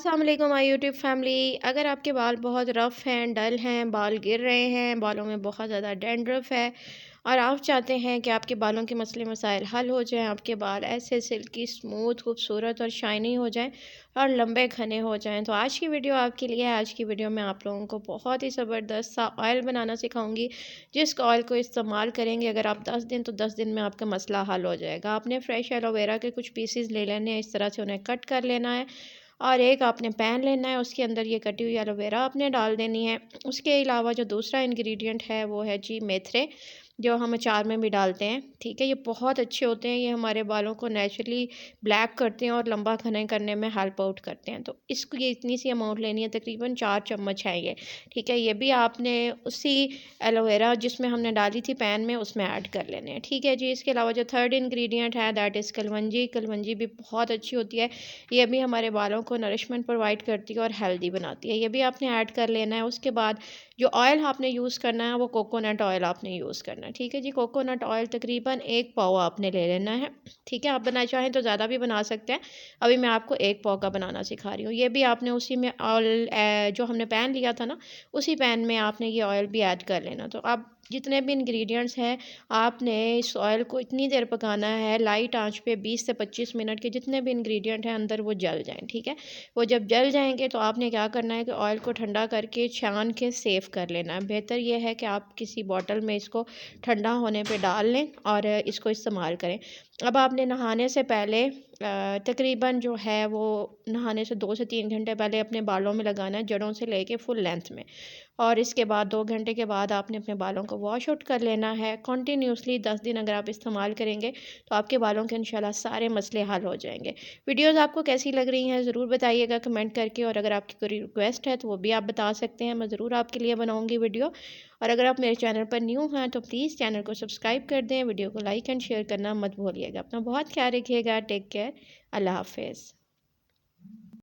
अस्सलाम वालेकुम my YouTube family. अगर आपके बाल बहुत रफ़ हैं, डल हैं, बाल गिर रहे हैं, बालों में बहुत ज़्यादा डैंड्रफ है और आप चाहते हैं कि आपके बालों के मसले मसाइल हल हो जाएं, आपके बाल ऐसे सिल्की स्मूथ खूबसूरत और शाइनी हो जाएं और लंबे घने हो जाएं, तो आज की वीडियो आपके लिए है। आज की वीडियो में आप लोगों को बहुत ही ज़बरदस्त सा ऑयल बनाना सिखाऊंगी, जिस ऑयल को इस्तेमाल करेंगे अगर आप 10 दिन, तो 10 दिन में आपका मसला हल हो जाएगा। आपने फ्रेश एलोवेरा के कुछ पीसेस ले लेने हैं, इस तरह से उन्हें कट कर लेना है और एक आपने पैन लेना है, उसके अंदर ये कटी हुई एलोवेरा आपने डाल देनी है। उसके अलावा जो दूसरा इंग्रेडिएंट है वो है जी मेथरे, जो हम अचार में भी डालते हैं। ठीक है, ये बहुत अच्छे होते हैं, ये हमारे बालों को नेचुरली ब्लैक करते हैं और लंबा घने करने में हेल्प आउट करते हैं। तो इसको ये इतनी सी अमाउंट लेनी है, तकरीबन 4 चम्मच है ये। ठीक है, ये भी आपने उसी एलोवेरा जिसमें हमने डाली थी पैन में, उसमें ऐड कर लेने हैं। ठीक है जी। इसके अलावा जो थर्ड इंग्रेडिएंट है दैट इज़ कलवंजी। कलवंजी भी बहुत अच्छी होती है, ये भी हमारे बालों को नरिशमेंट प्रोवाइड करती है और हेल्दी बनाती है, ये भी आपने ऐड कर लेना है। उसके बाद जो ऑयल आपने यूज़ करना है वो कोकोनट ऑयल आपने यूज़ करना है। ठीक है जी, कोकोनट ऑयल तकरीबन 1 पाव आपने ले लेना है। ठीक है, आप बनाना चाहें तो ज़्यादा भी बना सकते हैं, अभी मैं आपको 1 पाव का बनाना सिखा रही हूँ। ये भी आपने उसी में ऑयल जो हमने पैन लिया था ना, उसी पैन में आपने ये ऑयल भी ऐड कर लेना। तो आप जितने भी इंग्रेडिएंट्स हैं, आपने इस ऑयल को इतनी देर पकाना है लाइट आंच पे, 20 से 25 मिनट के, जितने भी इंग्रेडिएंट हैं अंदर वो जल जाएं। ठीक है, वो जब जल जाएंगे तो आपने क्या करना है कि ऑयल को ठंडा करके छान के सेव कर लेना है। बेहतर ये है कि आप किसी बॉटल में इसको ठंडा होने पे डाल लें और इसको इस्तेमाल करें। अब आपने नहाने से पहले तकरीबन जो है वो नहाने से 2 से 3 घंटे पहले अपने बालों में लगाना है, जड़ों से लेके फुल लेंथ में। और इसके बाद 2 घंटे के बाद आपने अपने बालों को वॉश आउट कर लेना है। कंटिन्यूसली 10 दिन अगर आप इस्तेमाल करेंगे तो आपके बालों के इंशाल्लाह सारे मसले हल हो जाएंगे। वीडियोज़ आपको कैसी लग रही हैं ज़रूर बताइएगा कमेंट करके, और अगर आपकी कोई रिक्वेस्ट है तो वो भी आप बता सकते हैं, मैं ज़रूर आपके लिए बनाऊँगी वीडियो। और अगर आप मेरे चैनल पर न्यू हैं तो प्लीज़ चैनल को सब्सक्राइब कर दें, वीडियो को लाइक एंड शेयर करना मत भूलिएगा। अपना बहुत ख्याल रखिएगा। Take care. अल्लाह हाफ़िज़।